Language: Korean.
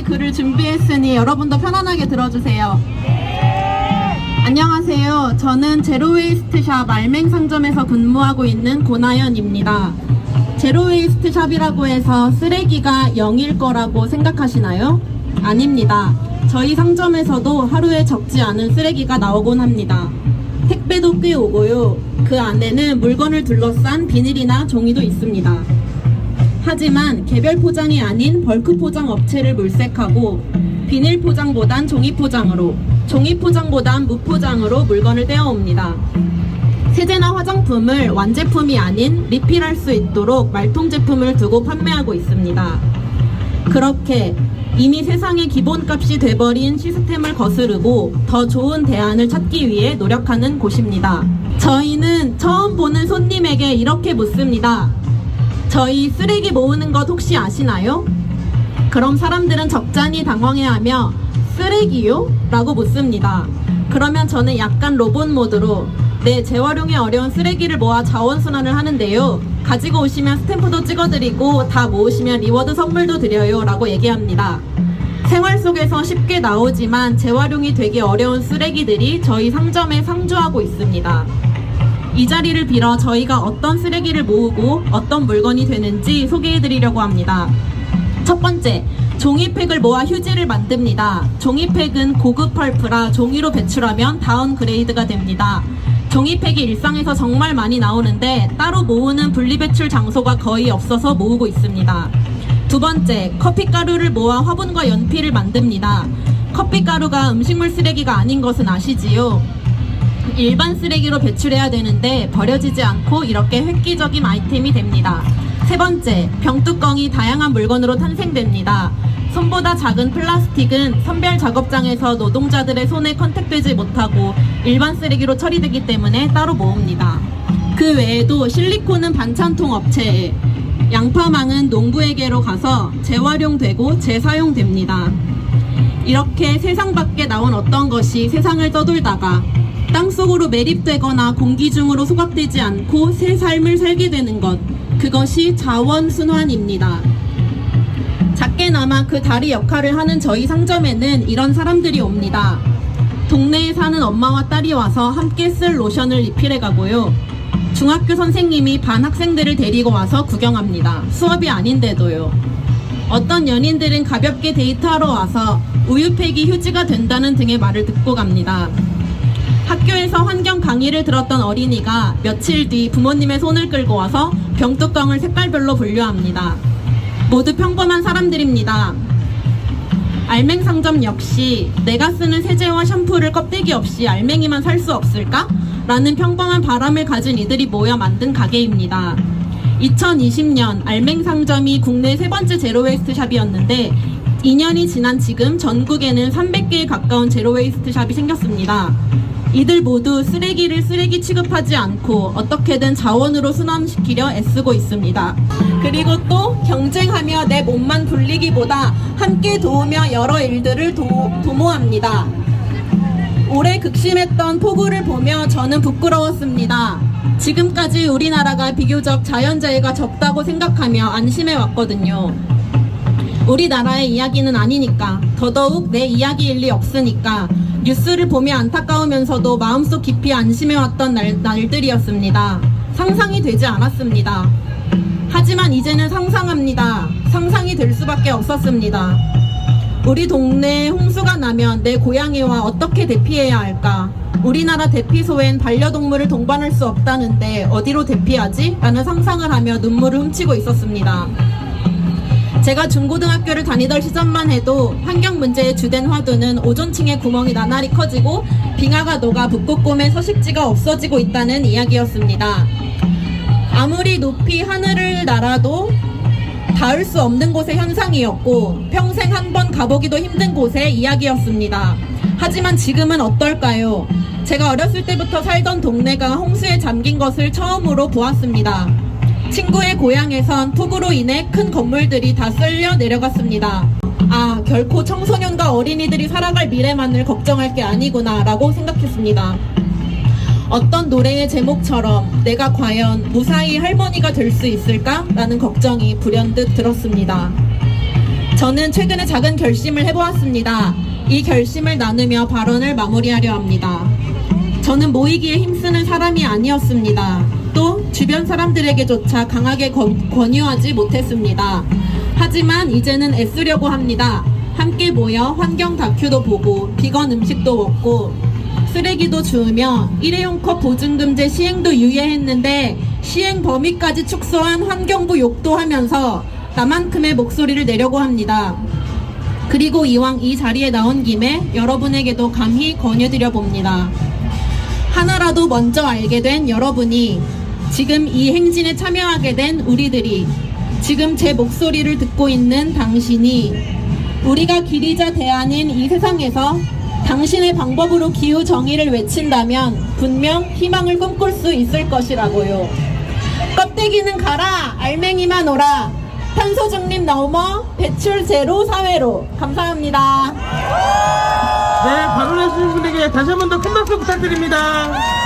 글을 준비했으니 여러분도 편안하게 들어주세요. 안녕하세요. 저는 제로웨이스트샵 알맹상점에서 근무하고 있는 고나연입니다. 제로웨이스트샵이라고 해서 쓰레기가 0일 거라고 생각하시나요? 아닙니다. 저희 상점에서도 하루에 적지 않은 쓰레기가 나오곤 합니다. 택배도 꽤 오고요. 그 안에는 물건을 둘러싼 비닐이나 종이도 있습니다. 하지만 개별 포장이 아닌 벌크 포장 업체를 물색하고 비닐 포장보단 종이 포장으로, 종이 포장보단 무포장으로 물건을 떼어옵니다. 세제나 화장품을 완제품이 아닌 리필할 수 있도록 말통 제품을 두고 판매하고 있습니다. 그렇게 이미 세상의 기본값이 돼버린 시스템을 거스르고 더 좋은 대안을 찾기 위해 노력하는 곳입니다. 저희는 처음 보는 손님에게 이렇게 묻습니다. 저희 쓰레기 모으는 것 혹시 아시나요? 그럼 사람들은 적잖이 당황해하며 쓰레기요? 라고 묻습니다. 그러면 저는 약간 로봇 모드로 네, 재활용이 어려운 쓰레기를 모아 자원순환을 하는데요. 가지고 오시면 스탬프도 찍어드리고 다 모으시면 리워드 선물도 드려요 라고 얘기합니다. 생활 속에서 쉽게 나오지만 재활용이 되기 어려운 쓰레기들이 저희 상점에 상주하고 있습니다. 이 자리를 빌어 저희가 어떤 쓰레기를 모으고 어떤 물건이 되는지 소개해드리려고 합니다. 첫 번째, 종이팩을 모아 휴지를 만듭니다. 종이팩은 고급 펄프라 종이로 배출하면 다운 그레이드가 됩니다. 종이팩이 일상에서 정말 많이 나오는데 따로 모으는 분리배출 장소가 거의 없어서 모으고 있습니다. 두 번째, 커피가루를 모아 화분과 연필을 만듭니다. 커피가루가 음식물 쓰레기가 아닌 것은 아시지요? 일반 쓰레기로 배출해야 되는데 버려지지 않고 이렇게 획기적인 아이템이 됩니다. 세 번째, 병뚜껑이 다양한 물건으로 탄생됩니다. 손보다 작은 플라스틱은 선별 작업장에서 노동자들의 손에 컨택되지 못하고 일반 쓰레기로 처리되기 때문에 따로 모읍니다. 그 외에도 실리콘은 반찬통 업체에, 양파망은 농부에게로 가서 재활용되고 재사용됩니다. 이렇게 세상 밖에 나온 어떤 것이 세상을 떠돌다가 땅속으로 매립되거나 공기 중으로 소각되지 않고 새 삶을 살게 되는 것, 그것이 자원순환입니다. 작게나마 그 다리 역할을 하는 저희 상점에는 이런 사람들이 옵니다. 동네에 사는 엄마와 딸이 와서 함께 쓸 로션을 리필해 가고요. 중학교 선생님이 반 학생들을 데리고 와서 구경합니다. 수업이 아닌데도요. 어떤 연인들은 가볍게 데이트하러 와서 우유팩이 휴지가 된다는 등의 말을 듣고 갑니다. 학교에서 환경 강의를 들었던 어린이가 며칠 뒤 부모님의 손을 끌고 와서 병뚜껑을 색깔별로 분류합니다. 모두 평범한 사람들입니다. 알맹상점 역시 내가 쓰는 세제와 샴푸를 껍데기 없이 알맹이만 살 수 없을까? 라는 평범한 바람을 가진 이들이 모여 만든 가게입니다. 2020년 알맹상점이 국내 세 번째 제로웨이스트 샵이었는데 2년이 지난 지금 전국에는 300개에 가까운 제로웨이스트 샵이 생겼습니다. 이들 모두 쓰레기를 쓰레기 취급하지 않고 어떻게든 자원으로 순환시키려 애쓰고 있습니다. 그리고 또 경쟁하며 내 몸만 굴리기보다 함께 도우며 여러 일들을 도모합니다. 올해 극심했던 폭우를 보며 저는 부끄러웠습니다. 지금까지 우리나라가 비교적 자연재해가 적다고 생각하며 안심해 왔거든요. 우리나라의 이야기는 아니니까, 더더욱 내 이야기일 리 없으니까 뉴스를 보며 안타까우면서도 마음속 깊이 안심해왔던 날들이었습니다. 상상이 되지 않았습니다. 하지만 이제는 상상합니다. 상상이 될 수밖에 없었습니다. 우리 동네에 홍수가 나면 내 고양이와 어떻게 대피해야 할까? 우리나라 대피소엔 반려동물을 동반할 수 없다는데 어디로 대피하지? 라는 상상을 하며 눈물을 훔치고 있었습니다. 제가 중고등학교를 다니던 시절만 해도 환경 문제의 주된 화두는 오존층의 구멍이 나날이 커지고 빙하가 녹아 북극곰의 서식지가 없어지고 있다는 이야기였습니다. 아무리 높이 하늘을 날아도 닿을 수 없는 곳의 현상이었고 평생 한 번 가보기도 힘든 곳의 이야기였습니다. 하지만 지금은 어떨까요? 제가 어렸을 때부터 살던 동네가 홍수에 잠긴 것을 처음으로 보았습니다. 친구의 고향에선 폭우로 인해 큰 건물들이 다 쓸려 내려갔습니다. 아, 결코 청소년과 어린이들이 살아갈 미래만을 걱정할 게 아니구나 라고 생각했습니다. 어떤 노래의 제목처럼 내가 과연 무사히 할머니가 될 수 있을까? 라는 걱정이 불현듯 들었습니다. 저는 최근에 작은 결심을 해보았습니다. 이 결심을 나누며 발언을 마무리하려 합니다. 저는 모이기에 힘쓰는 사람이 아니었습니다. 또 주변 사람들에게조차 강하게 권유하지 못했습니다. 하지만 이제는 애쓰려고 합니다. 함께 모여 환경 다큐도 보고 비건 음식도 먹고 쓰레기도 주우며 일회용 컵 보증금제 시행도 유예했는데 시행 범위까지 축소한 환경부 욕도 하면서 나만큼의 목소리를 내려고 합니다. 그리고 이왕 이 자리에 나온 김에 여러분에게도 감히 권유드려 봅니다. 하나라도 먼저 알게 된 여러분이, 지금 이 행진에 참여하게 된 우리들이, 지금 제 목소리를 듣고 있는 당신이 우리가 길이자 대안인 이 세상에서 당신의 방법으로 기후 정의를 외친다면 분명 희망을 꿈꿀 수 있을 것이라고요. 껍데기는 가라, 알맹이만 오라. 탄소 중립 넘어 배출 제로 사회로. 감사합니다. 네, 발언해주신 분에게 다시 한 번 더 큰 박수 부탁드립니다.